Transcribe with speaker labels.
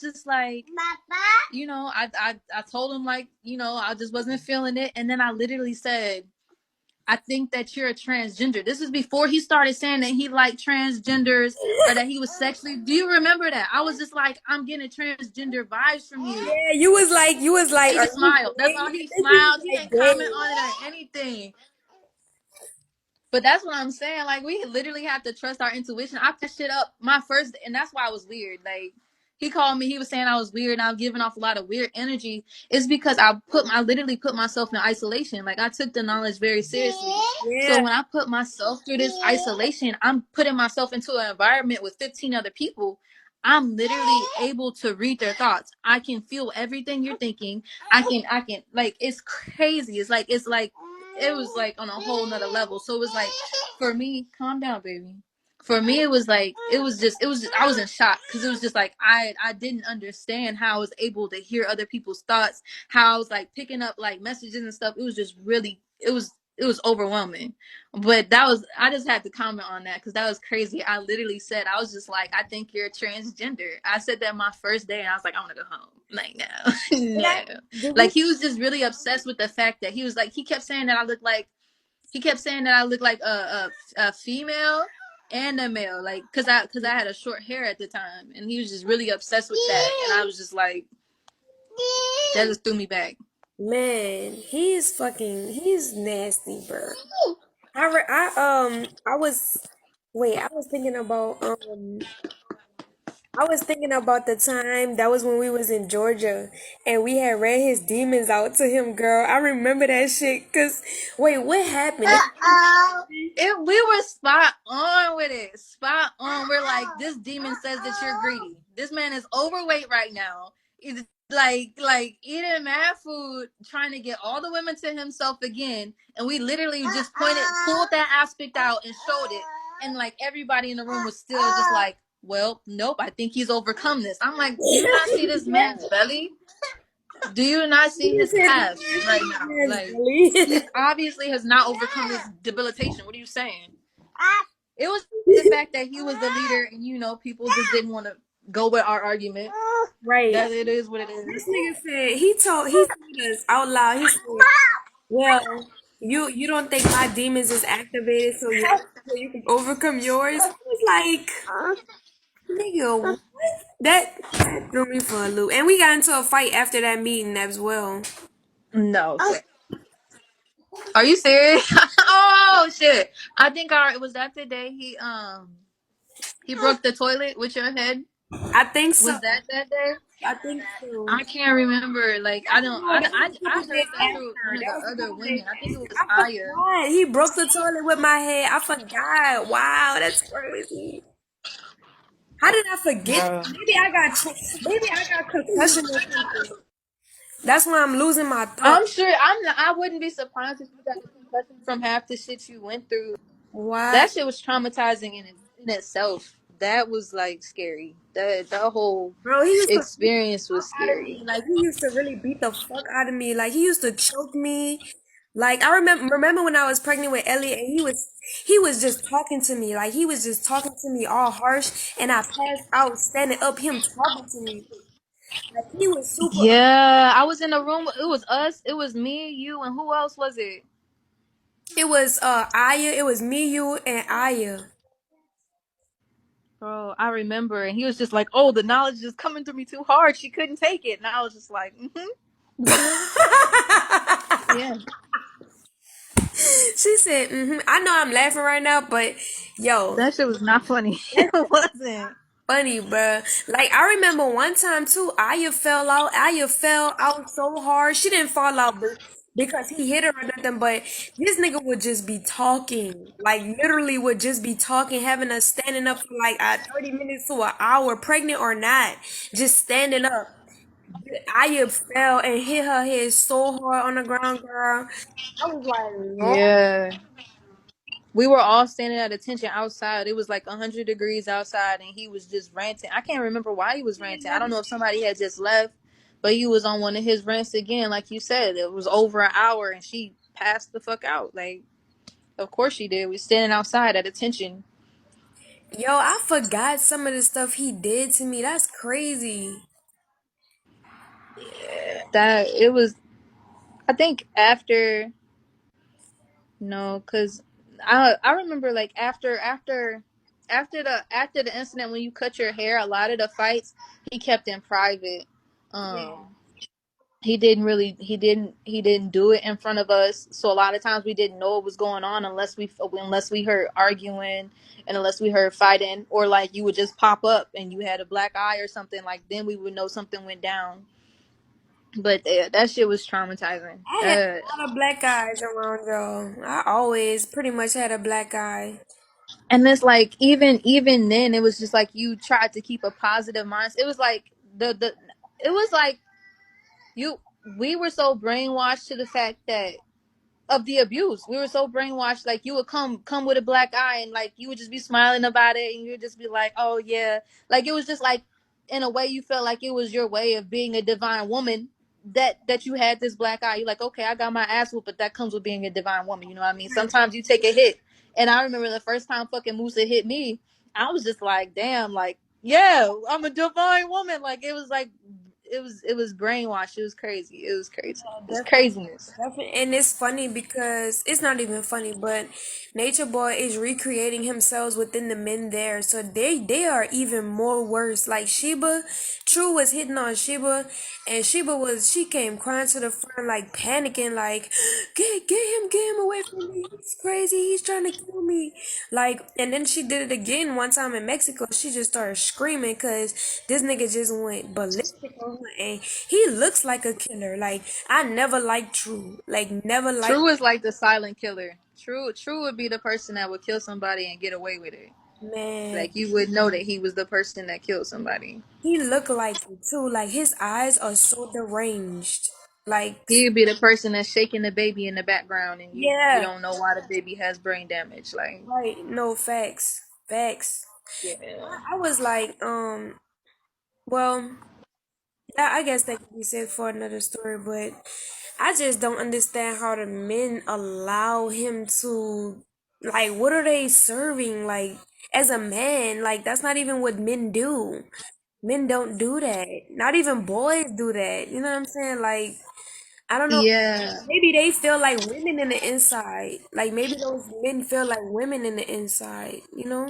Speaker 1: was just like, I told him like, I just wasn't feeling it, and then I literally said, I think that you're a transgender. This is before he started saying that he liked transgenders or that he was sexually. Do you remember that? I was just like, I'm getting transgender vibes from you.
Speaker 2: Yeah, you was like,
Speaker 1: He
Speaker 2: are
Speaker 1: just
Speaker 2: you
Speaker 1: smiled. That's all.
Speaker 2: gay?
Speaker 1: He
Speaker 2: I think he was
Speaker 1: smiled. He
Speaker 2: like
Speaker 1: didn't comment
Speaker 2: gay.
Speaker 1: on it or anything. But that's what I'm saying. Like, we literally have to trust our intuition. I put shit up my first, and that's why I was weird. Like, he called me. He was saying I was weird, and I was giving off a lot of weird energy. It's because I literally put myself in isolation. Like, I took the knowledge very seriously. So
Speaker 2: Yeah.
Speaker 1: when I put myself through this isolation, I'm putting myself into an environment with 15 other people. I'm literally able to read their thoughts. I can feel everything you're thinking. I can like, it's crazy. It's like it was like on a whole nother level. So it was like, for me, calm down, baby. For me, it was like, I was in shock because it was just like, I didn't understand how I was able to hear other people's thoughts, how I was like picking up like messages and stuff. It was just really, it was overwhelming. But I just had to comment on that because that was crazy. I literally said, I was just like, I think you're transgender. I said that my first day, and I was like, I want to go home. Like, no,
Speaker 2: Did I,
Speaker 1: no.
Speaker 2: did
Speaker 1: Like,
Speaker 2: you,
Speaker 1: he was just really obsessed with the fact that he was like, he kept saying that I look like a female and a male, like, cause I had a short hair at the time, and he was just really obsessed with that, and I was just like, that just threw me back.
Speaker 2: man, he's nasty, bro. I was, wait, I was thinking about the time that was when we was in Georgia and we had read his demons out to him, girl. I remember that shit. Cause wait, what happened?
Speaker 1: We were spot on with it, spot on. We're like, this demon says that you're greedy. This man is overweight right now. He's like eating mad food, trying to get all the women to himself again. And we literally just pulled that aspect out and showed it. And like, everybody in the room was still just like, well, nope, I think he's overcome this. I'm like, do you not see this man's belly? Do you not see his calves right now? Like, he obviously has not overcome his debilitation. What are you saying? It was the fact that he was the leader, and people just didn't want to go with our argument.
Speaker 2: Right.
Speaker 1: That it is what it
Speaker 2: This
Speaker 1: is.
Speaker 2: nigga said he told us out loud. He said, "Well, you don't think my demons is activated so you can overcome yours?" I was like, "Nigga, what?" That threw me for a loop. And we got into a fight after that meeting as well.
Speaker 1: No. Are you serious? Oh shit! I think it was that the day he broke the toilet with your head.
Speaker 2: I think so.
Speaker 1: Was that day?
Speaker 2: I think so.
Speaker 1: I can't remember. Like, I don't.
Speaker 2: No, that was a
Speaker 1: I
Speaker 2: couple days
Speaker 1: heard that through
Speaker 2: after.
Speaker 1: one of
Speaker 2: That
Speaker 1: the
Speaker 2: was a
Speaker 1: other
Speaker 2: couple days
Speaker 1: women. I think it
Speaker 2: after.
Speaker 1: was
Speaker 2: I
Speaker 1: Aya.
Speaker 2: forgot. He broke the toilet with my head. I forgot. Wow, that's crazy. How did I forget?
Speaker 1: Bro.
Speaker 2: Maybe I got concussion or something. That's why I'm losing my thought.
Speaker 1: I'm sure. I wouldn't be surprised if you got a concussion from half the shit you went through.
Speaker 2: Why?
Speaker 1: That shit was traumatizing in itself. That was like scary. The whole
Speaker 2: Bro, he used to beat the
Speaker 1: experience was
Speaker 2: fuck out of me.
Speaker 1: scary.
Speaker 2: Like he used to really beat the fuck out of me. Like he used to choke me. Like I remember when I was pregnant with Ellie and he was just talking to me. Like he was just talking to me all harsh and I passed out standing up him talking to me. Like he was super
Speaker 1: Yeah, I was in a room. It was us. It was me, you, and who else was it?
Speaker 2: It was Aya, it was me, you, and Aya.
Speaker 1: Bro, I remember, and he was just like, "Oh, the knowledge is coming to me too hard. She couldn't take it." And I was just like, "Yeah."
Speaker 2: She said, I know I'm laughing right now, but yo,
Speaker 1: That shit was not funny. It wasn't.
Speaker 2: funny, bruh. Like I remember one time too, Aya fell out. Aya fell out so hard. She didn't fall out because he hit her or nothing, but this nigga would just be talking. Like literally would just be talking, having us standing up for like 30 minutes to an hour, pregnant or not, just standing up. Aya fell and hit her head so hard on the ground, girl. I was like, Lord.
Speaker 1: Yeah. We were all standing at attention outside. It was like 100 degrees outside, and he was just ranting. I can't remember why he was ranting. I don't know if somebody had just left, but he was on one of his rants again. Like you said, it was over an hour, and she passed the fuck out. Like, of course she did. We standing outside at attention.
Speaker 2: Yo, I forgot some of the stuff he did to me. That's crazy.
Speaker 1: That it was. I think after no, because I remember like after the incident when you cut your hair, a lot of the fights he kept in private.
Speaker 2: Yeah.
Speaker 1: Um, he didn't do it in front of us, so a lot of times we didn't know what was going on unless we heard arguing and unless we heard fighting, or like you would just pop up and you had a black eye or something, like then we would know something went down. But yeah, that shit was traumatizing.
Speaker 2: I had a lot of black guys around y'all. I always pretty much had a black guy.
Speaker 1: And it's like even then it was just like you tried to keep a positive mindset. It was like the it was like you we were so brainwashed to the fact that of the abuse. We were so brainwashed. Like you would come with a black eye, and like you would just be smiling about it, and you would just be like, "Oh yeah." Like it was just like, in a way, you felt like it was your way of being a divine woman. That you had this black eye. You're like, okay, I got my ass whooped, but that comes with being a divine woman. You know what I mean? Sometimes you take a hit, and I remember the first time fucking Musa hit me, I was just like, damn, like yeah, I'm a divine woman. Like it was like it was brainwashed. It was crazy. It was crazy. It's
Speaker 2: Definitely,
Speaker 1: craziness.
Speaker 2: definitely, and it's funny because it's not even funny, but Nature Boy is recreating himself within the men there, so they are even more worse. Like Sheba, True was hitting on Sheba, and she came crying to the front, like panicking, like get him away from me. He's crazy. He's trying to kill me. Like, and then she did it again one time in Mexico. She just started screaming because this nigga just went ballistic on her, and he looks like a killer. Like, I never liked True. Like, never liked.
Speaker 1: True is like the silent killer. True would be the person that would kill somebody and get away with it.
Speaker 2: Man,
Speaker 1: Like you would know that he was the person that killed somebody.
Speaker 2: he looked like it too. Like, his eyes are so deranged. Like,
Speaker 1: He would be the person that's shaking the baby in the background, and you
Speaker 2: yeah,
Speaker 1: don't know why the baby has brain damage. Like
Speaker 2: right. No facts, facts.
Speaker 1: yeah,
Speaker 2: I was like, well, yeah, I guess that could be said for another story, but I just don't understand how the men allow him to, like, what are they serving? Like, as a man, like, that's not even what men do. Men don't do that. Not even boys do that. You know what I'm saying? Like, I don't know.
Speaker 1: yeah.
Speaker 2: Maybe they feel like women in the inside. Like, maybe those men feel like women in the inside, you know?